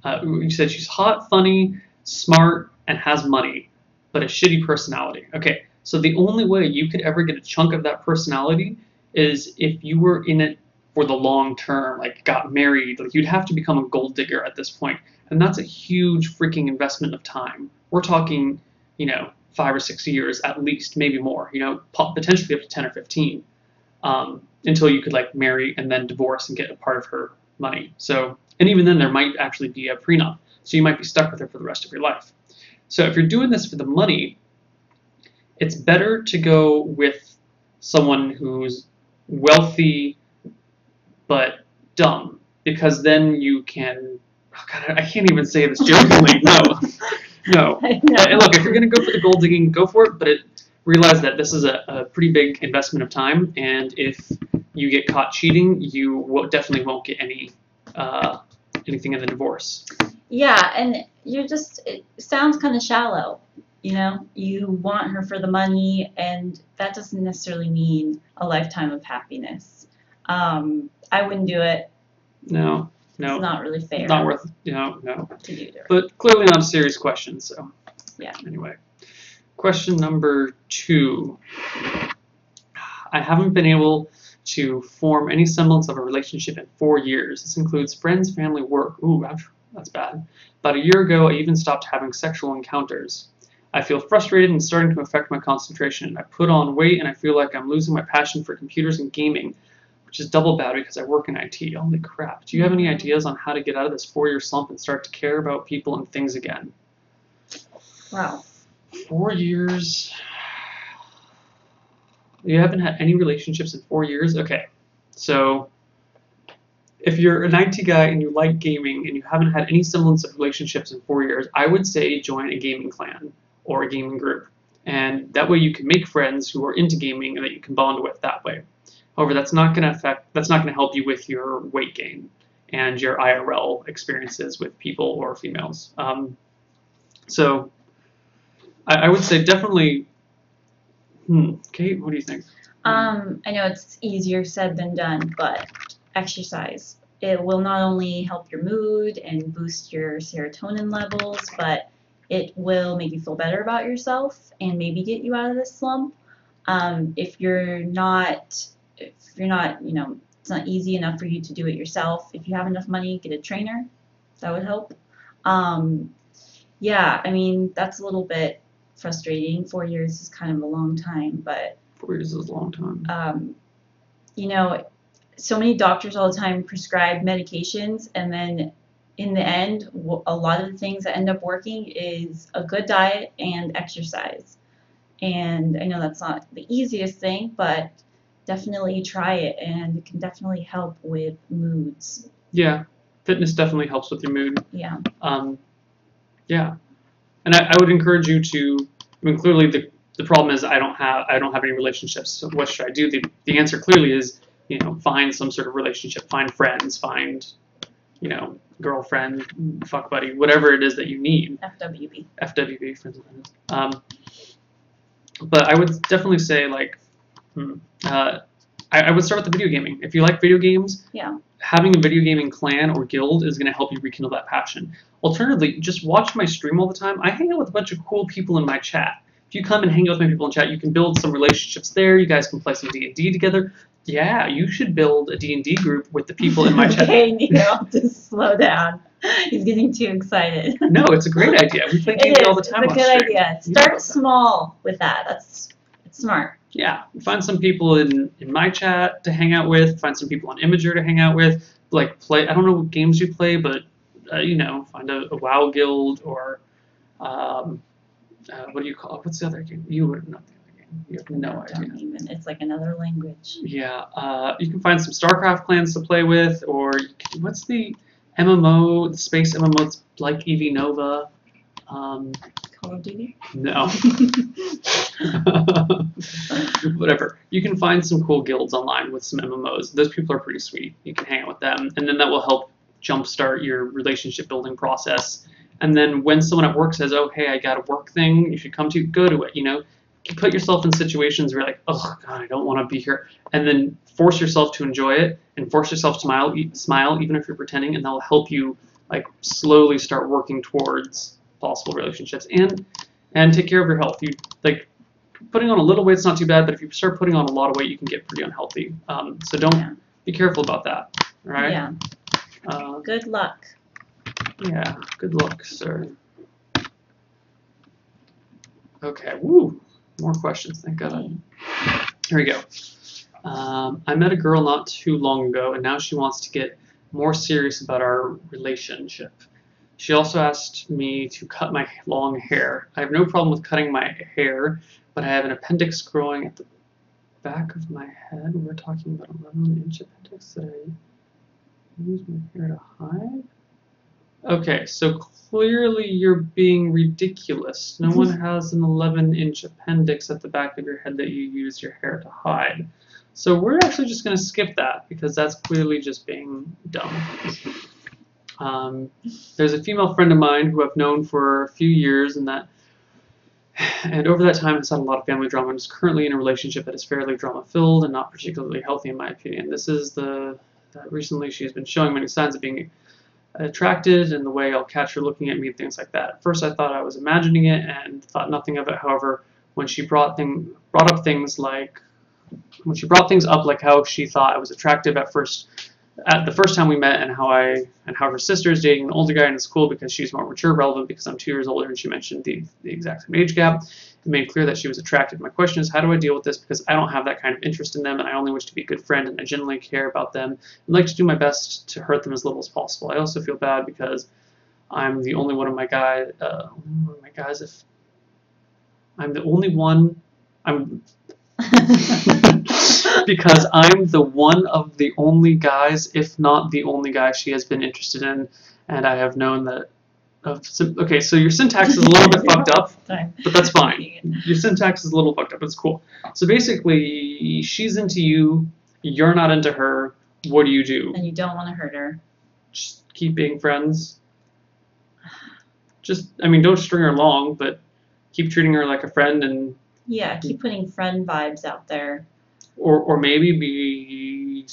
You said she's hot, funny, smart, and has money, but a shitty personality. Okay, so the only way you could ever get a chunk of that personality is if you were in it for the long term, like got married. Like, you'd have to become a gold digger at this point, and that's a huge freaking investment of time. We're talking, 5 or 6 years at least, maybe more, potentially up to 10 or 15, until you could marry and then divorce and get a part of her money. So, and even then there might actually be a prenup. So you might be stuck with her for the rest of your life. So if you're doing this for the money, it's better to go with someone who's wealthy but dumb, because then you can, oh God, I can't even say this jokingly, No. And look, if you're going to go for the gold digging, go for it, but realize that this is a pretty big investment of time, and if you get caught cheating, you definitely won't get any anything in the divorce. Yeah, and it sounds kind of shallow. You know, you want her for the money, and that doesn't necessarily mean a lifetime of happiness. I wouldn't do it. No, It's not really fair. Not worth, no. To do that. But clearly not a serious question, so. Yeah. Anyway. Question number 2. I haven't been able to form any semblance of a relationship in 4 years. This includes friends, family, work. Ooh, that's bad. About a year ago, I even stopped having sexual encounters. I feel frustrated and starting to affect my concentration. I put on weight and I feel like I'm losing my passion for computers and gaming, which is double bad because I work in IT. Holy crap. Do you have any ideas on how to get out of this 4-year slump and start to care about people and things again? Wow. 4 years. You haven't had any relationships in 4 years? Okay. So if you're an IT guy and you like gaming and you haven't had any semblance of relationships in 4 years, I would say join a gaming clan or a gaming group. And that way you can make friends who are into gaming and that you can bond with that way. However, that's not going to help you with your weight gain and your IRL experiences with people or females. So I would say definitely. Kate, what do you think? I know it's easier said than done, but exercise. It will not only help your mood and boost your serotonin levels, but it will make you feel better about yourself and maybe get you out of this slump. If you're not, it's not easy enough for you to do it yourself. If you have enough money, get a trainer. That would help. Yeah, I mean, that's a little bit frustrating. 4 years is kind of a long time, but 4 years is a long time. So many doctors all the time prescribe medications, and then in the end, a lot of the things that end up working is a good diet and exercise. And I know that's not the easiest thing, but definitely try it, and it can definitely help with moods. Yeah, fitness definitely helps with your mood. Yeah. Yeah, and I would encourage you to. I mean, clearly the problem is I don't have any relationships. So what should I do? The answer clearly is find some sort of relationship, find friends, find girlfriend, fuck buddy, whatever it is that you need. FWB, friends and friends. But I would definitely say I would start with the video gaming. If you like video games, yeah, having a video gaming clan or guild is going to help you rekindle that passion. Alternatively, just watch my stream all the time. I hang out with a bunch of cool people in my chat. If you come and hang out with my people in chat, you can build some relationships there. You guys can play some D&D together. Yeah, you should build a D&D group with the people in my chat. Okay, Neil, just slow down. He's getting too excited. No, it's a great idea. We play D&D all the time. It's a good idea. Start small with that. It's smart. Yeah, find some people in my chat to hang out with. Find some people on Imager to hang out with. Play. I don't know what games you play, but find a WoW guild or what do you call? What's the other game? You wouldn't know the other game. You have no idea. Don't even. It's like another language. Yeah. You can find some StarCraft clans to play with, or what's the MMO, the space MMO? It's like EV Nova. Call of Duty? No. Whatever. You can find some cool guilds online with some MMOs. Those people are pretty sweet. You can hang out with them, and then that will help jumpstart your relationship building process. And then when someone at work says, "Oh, hey, I got a work thing you should come to," go to it. You put yourself in situations where you're like, "Oh God, I don't want to be here," and then force yourself to enjoy it and force yourself to smile even if you're pretending, and that will help you slowly start working towards possible relationships and take care of your health. Putting on a little weight's not too bad, but if you start putting on a lot of weight, you can get pretty unhealthy. So be careful about that. All right. Yeah. Good luck. Yeah. Good luck, sir. Okay. Woo. More questions. Thank God. Here we go. I met a girl not too long ago, and now she wants to get more serious about our relationship. She also asked me to cut my long hair. I have no problem with cutting my hair, but I have an appendix growing at the back of my head. We're talking about an 11-inch appendix that I use my hair to hide. Okay, so clearly you're being ridiculous. No one has an 11-inch appendix at the back of your head that you use your hair to hide. So we're actually just going to skip that because that's clearly just being dumb. There's a female friend of mine who I've known for a few years, and over that time has had a lot of family drama and is currently in a relationship that is fairly drama-filled and not particularly healthy in my opinion. This is recently she has been showing many signs of being attracted, and the way I'll catch her looking at me, things like that. At first I thought I was imagining it and thought nothing of it. However, when she brought things up like how she thought I was attractive at the first time we met, and how her sister is dating an older guy in school because she's more mature, relevant because I'm 2 years older, and she mentioned the exact same age gap. It made clear that she was attracted. My question is, how do I deal with this? Because I don't have that kind of interest in them, and I only wish to be a good friend, and I genuinely care about them and like to do my best to hurt them as little as possible. I also feel bad because I'm the only one of my guys. If I'm the only one, because I'm the one of the only guys, if not the only guy she has been interested in, and I have known that. Okay, so your syntax is a little bit fucked up, but that's fine. Your syntax is a little fucked up. It's cool. So basically, she's into you, you're not into her. What do you do? And you don't want to hurt her. Just keep being friends. Don't string her along, but keep treating her like a friend and. Yeah, keep putting friend vibes out there. Or maybe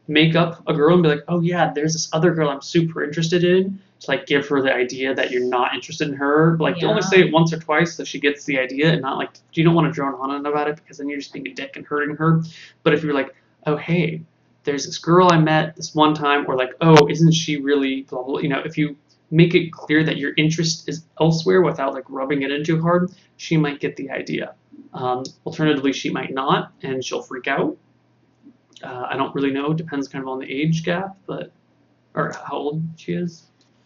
make up a girl and be like, oh yeah, there's this other girl I'm super interested in. To like give her the idea that you're not interested in her. Like only say it once or twice so she gets the idea, and not like you don't want to drone on about it because then you're just being a dick and hurting her. But if you're like, oh hey, there's this girl I met this one time, or like, oh, isn't she really blah blah, if you make it clear that your interest is elsewhere without like rubbing it in too hard, she might get the idea. Alternatively, she might not, and she'll freak out. I don't really know. Depends kind of on the age gap, or how old she is.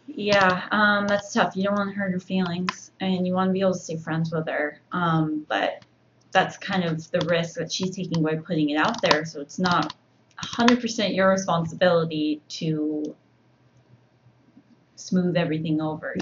Yeah, that's tough. You don't want to hurt her feelings, and you want to be able to stay friends with her. But that's kind of the risk that she's taking by putting it out there. So it's not 100% your responsibility to smooth everything over.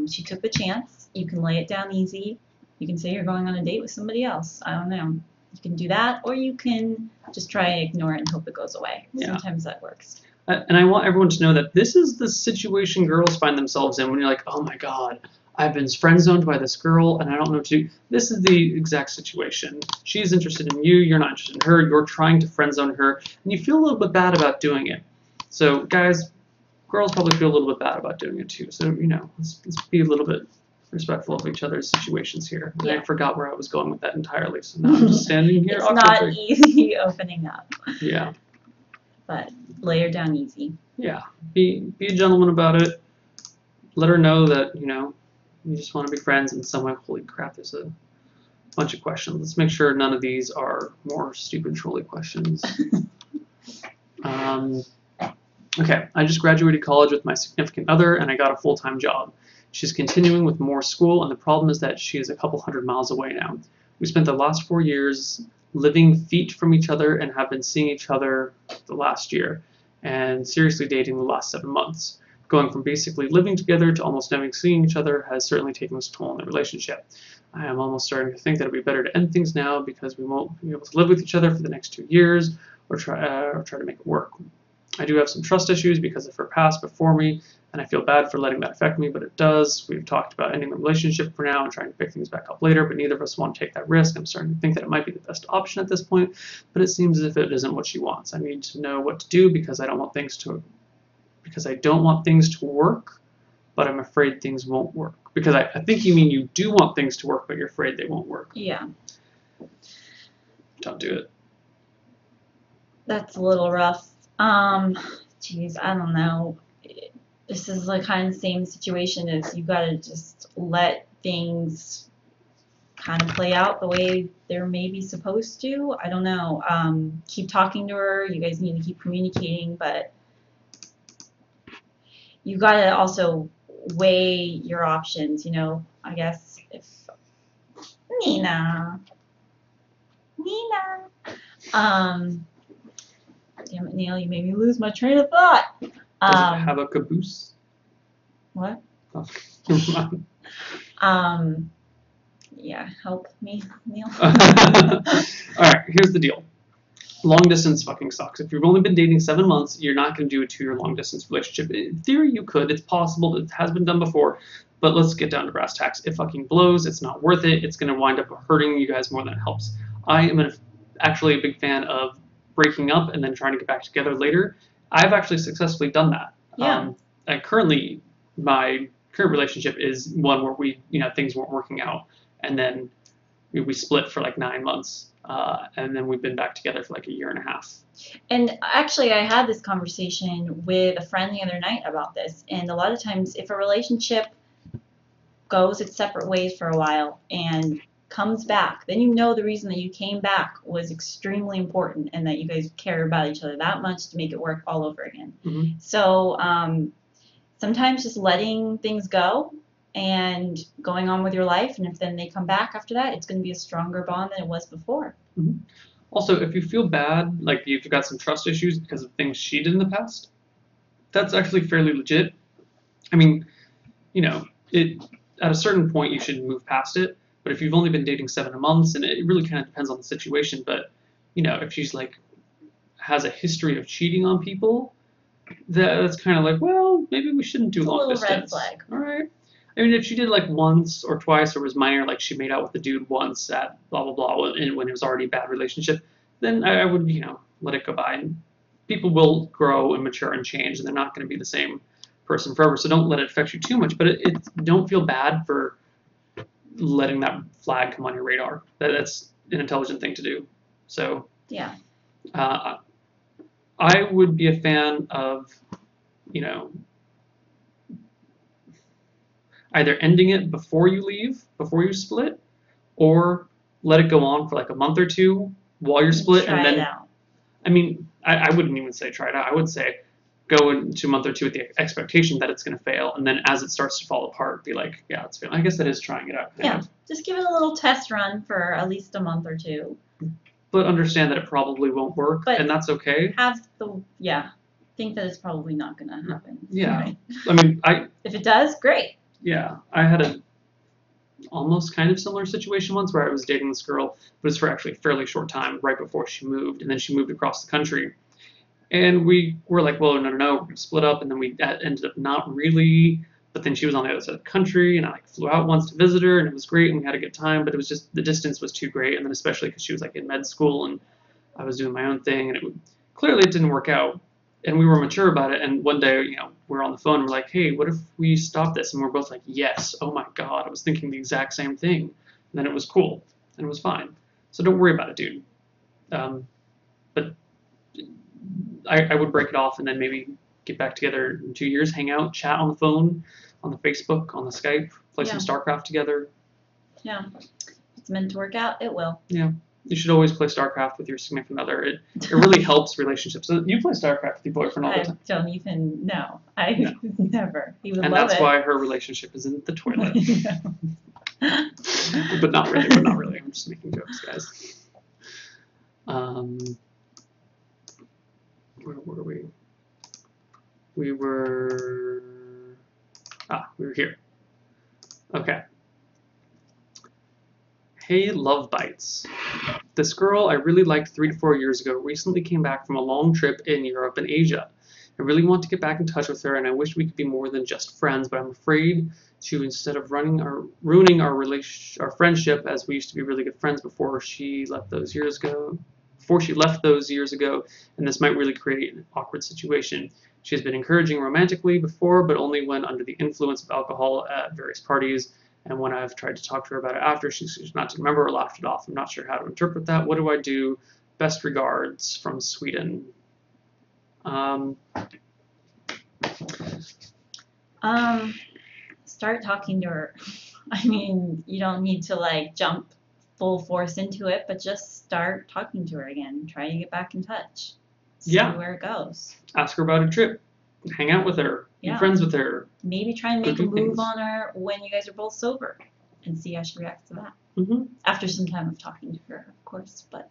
She took the chance. You can lay it down easy. You can say you're going on a date with somebody else. I don't know. You can do that, or you can just try and ignore it and hope it goes away. Yeah. Sometimes that works. And I want everyone to know that this is the situation girls find themselves in when you're like, oh my god, I've been friend zoned by this girl and I don't know what to do. This is the exact situation. She's interested in you, you're not interested in her, you're trying to friend zone her, and you feel a little bit bad about doing it. So guys, girls probably feel a little bit bad about doing it too. So, let's be a little bit respectful of each other's situations here. And I forgot where I was going with that entirely, so now I'm just standing here. It's not easy opening up. Yeah. But lay her down easy. Yeah. Be a gentleman about it. Let her know that, you just want to be friends in some way. Holy crap, there's a bunch of questions. Let's make sure none of these are more stupid trolley questions. Okay, I just graduated college with my significant other and I got a full-time job. She's continuing with more school, and the problem is that she is a couple hundred miles away now. We spent the last 4 years living feet from each other and have been seeing each other the last year, and seriously dating the last 7 months. Going from basically living together to almost never seeing each other has certainly taken its toll on the relationship. I am almost starting to think that it would be better to end things now because we won't be able to live with each other for the next 2 years or try to make it work. I do have some trust issues because of her past before me, and I feel bad for letting that affect me, but it does. We've talked about ending the relationship for now and trying to pick things back up later, but neither of us want to take that risk. I'm starting to think that it might be the best option at this point, but it seems as if it isn't what she wants. I need to know what to do because I don't want things to work, but I'm afraid things won't work. Because I think you mean you do want things to work, but you're afraid they won't work. Yeah. Don't do it. That's a little rough. Geez, I don't know. This is the kind of same situation as you gotta just let things kind of play out the way they're maybe supposed to. I don't know. Keep talking to her. You guys need to keep communicating, but you gotta also weigh your options. I guess if Nina. Damn it, Neil, you made me lose my train of thought. Have a caboose? What? Oh. Yeah, help me, Neil. Alright, here's the deal. long distance fucking sucks. If you've only been dating 7 months, you're not going to do a 2-year long distance relationship. In theory, you could. It's possible. It has been done before. But let's get down to brass tacks. It fucking blows. It's not worth it. It's going to wind up hurting you guys more than it helps. I am actually a big fan of breaking up and then trying to get back together later. I've actually successfully done that. Yeah. And currently, my current relationship is one where we, things weren't working out, and then we split for like 9 months, and then we've been back together for like a year and a half. And actually, I had this conversation with a friend the other night about this. And a lot of times, if a relationship goes its separate ways for a while and comes back, then you know the reason that you came back was extremely important and that you guys care about each other that much to make it work all over again. Mm-hmm. So sometimes just letting things go and going on with your life, and if then they come back after that, it's going to be a stronger bond than it was before. Mm-hmm. Also, if you feel bad, like you've got some trust issues because of things she did in the past, that's actually fairly legit. I mean, at a certain point you should move past it. But if you've only been dating 7 months, and it really kind of depends on the situation, but if she's like has a history of cheating on people, that's kind of like, well, maybe we shouldn't do long distance. Red flag. All right. I mean, if she did like once or twice or was minor, like she made out with the dude once at blah blah blah, when it was already a bad relationship, then I would let it go by. And people will grow and mature and change, and they're not going to be the same person forever. So don't let it affect you too much. But don't feel bad for letting that flag come on your radar. That's an intelligent thing to do. So yeah, I would be a fan of either ending it before you leave, before you split, or let it go on for like a month or two while you're split, and then I mean, I wouldn't even say try it out. I would say go into a month or two with the expectation that it's going to fail, and then as it starts to fall apart, be like, yeah, it's failing. I guess that is trying it out. Yeah, just give it a little test run for at least a month or two. But understand that it probably won't work, and that's okay. Think that it's probably not going to happen. Yeah, right? I mean, if it does, great. Yeah, I had a almost kind of similar situation once where I was dating this girl, but it was for actually a fairly short time, right before she moved, and then she moved across the country. And we were like, well, no, we're going to split up, and then we ended up not really, but then she was on the other side of the country, and I flew out once to visit her, and it was great, and we had a good time, but it was just, the distance was too great, and then especially because she was in med school, and I was doing my own thing, and clearly it didn't work out, and we were mature about it, and one day, we're on the phone, and we're like, hey, what if we stop this? And we're both like, yes, oh my god, I was thinking the exact same thing, and then it was cool, and it was fine. So don't worry about it, dude. But I would break it off and then maybe get back together in 2 years, hang out, chat on the phone, on the Facebook, on the Skype, play some StarCraft together. Yeah. If it's meant to work out, it will. Yeah. You should always play StarCraft with your significant other. It really helps relationships. So you play StarCraft with your boyfriend all the time. I don't even know. Never. He would and love that's it. why her relationship is in the toilet. But not really. I'm just making jokes, guys. Where were we? We were here. Okay. Hey, Love Bytes. This girl I really liked 3 to 4 years ago recently came back from a long trip in Europe and Asia. I really want to get back in touch with her, and I wish we could be more than just friends, but I'm afraid to, instead of ruining our friendship, as we used to be really good friends before she left those years ago, and this might really create an awkward situation. She has been encouraging romantically before, but only when under the influence of alcohol at various parties, and when I've tried to talk to her about it after, she's not to remember or laughed it off. I'm not sure how to interpret that. What do I do? Best regards from Sweden. Start talking to her. I mean, you don't need to jump full force into it, but just start talking to her again. Try to get back in touch. See where it goes. Ask her about a trip. Hang out with her. Be friends with her. Maybe try and make a move on her when you guys are both sober and see how she reacts to that. Mm-hmm. After some time of talking to her, of course. But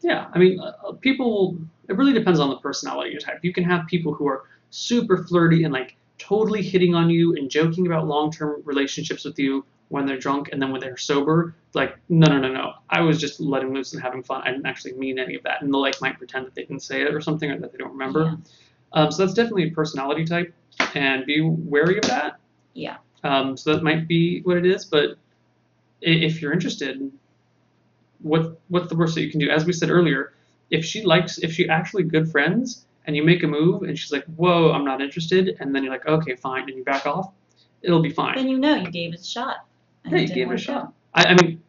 yeah, I mean, people, it really depends on the personality type. You can have people who are super flirty and totally hitting on you and joking about long-term relationships with you when they're drunk, and then when they're sober, like, no. I was just letting loose and having fun. I didn't actually mean any of that. And they like might pretend that they didn't say it or something, or that they don't remember. So that's definitely a personality type, and be wary of that. Yeah. So that might be what it is, but if you're interested, what's the worst that you can do? As we said earlier, if she actually good friends, and you make a move, and she's like, whoa, I'm not interested, and then you're like, okay, fine, and you back off, it'll be fine. Then you know you gave it a shot. Yeah, you gave it a shot. I mean,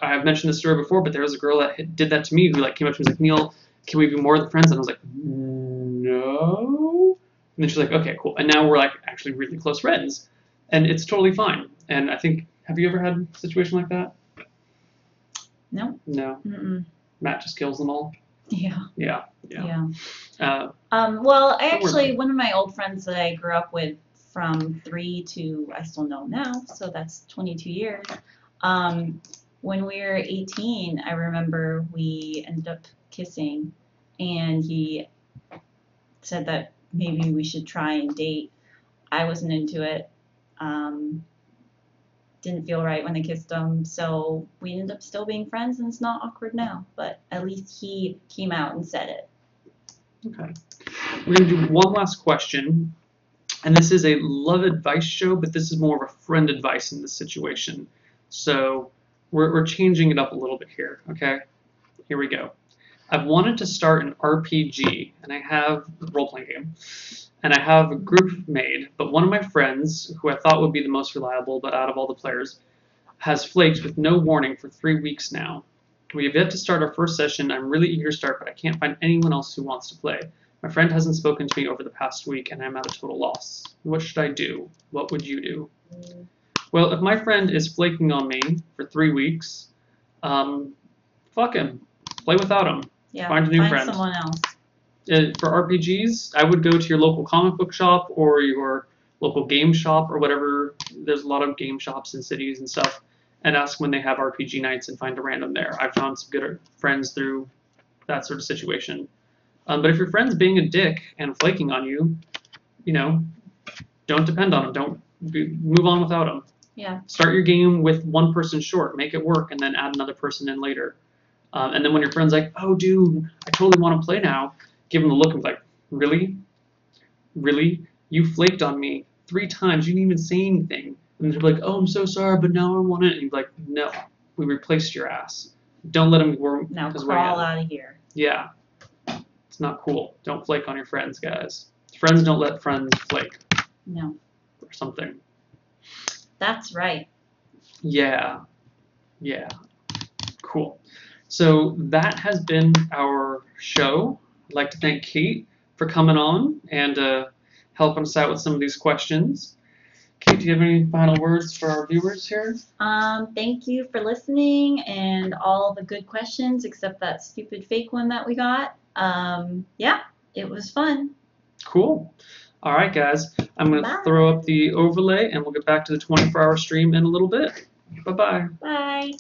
I've mentioned this story before, but there was a girl that did that to me who like came up to me and was like, Neil, can we be more than friends? And I was like, no. And then she's like, okay, cool. And now we're like actually really close friends, and it's totally fine. And I think, have you ever had a situation like that? No. No. Mm-mm. Matt just kills them all. Yeah. Yeah. Well, one of my old friends that I grew up with from 3 to I still know now, so that's 22 years. When we were 18, I remember we ended up kissing, and he said that maybe we should try and date. I wasn't into it. Didn't feel right when I kissed him, so we ended up still being friends, and it's not awkward now, but at least he came out and said it. Okay. We're going to do one last question, and this is a love advice show, but this is more of a friend advice in this situation. So we're changing it up a little bit here, okay? Here we go. I've wanted to start an RPG, and I have a role-playing game, and I have a group made, but one of my friends, who I thought would be the most reliable, but out of all the players, has flaked with no warning for 3 weeks now. We have yet to start our first session. I'm really eager to start, but I can't find anyone else who wants to play. My friend hasn't spoken to me over the past week, and I'm at a total loss. What should I do? What would you do? Well, if my friend is flaking on me for 3 weeks, fuck him. Play without him. Yeah, find a new friend. someone else. For RPGs, I would go to your local comic book shop or your local game shop or whatever. There's a lot of game shops in cities and stuff, and ask when they have RPG nights and find a random there. I've found some good friends through that sort of situation. But if your friend's being a dick and flaking on you, don't depend on him. Move on without him. Yeah. Start your game with one person short, make it work, and then add another person in later. And then when your friend's like, oh, dude, I totally want to play now, give them the look of like, really? Really? You flaked on me 3 times. You didn't even say anything. And they're like, oh, I'm so sorry, but now I want it. And you're like, no, we replaced your ass. Don't let them work. Now crawl out of here. Yeah. It's not cool. Don't flake on your friends, guys. Friends don't let friends flake. No. Or something. That's right. Yeah. Cool. So that has been our show. I'd like to thank Kate for coming on and helping us out with some of these questions. Kate, do you have any final words for our viewers here? Thank you for listening and all the good questions, except that stupid fake one that we got. Yeah, it was fun. Cool. All right, guys. I'm going to throw up the overlay, and we'll get back to the 24-hour stream in a little bit. Bye-bye. Bye.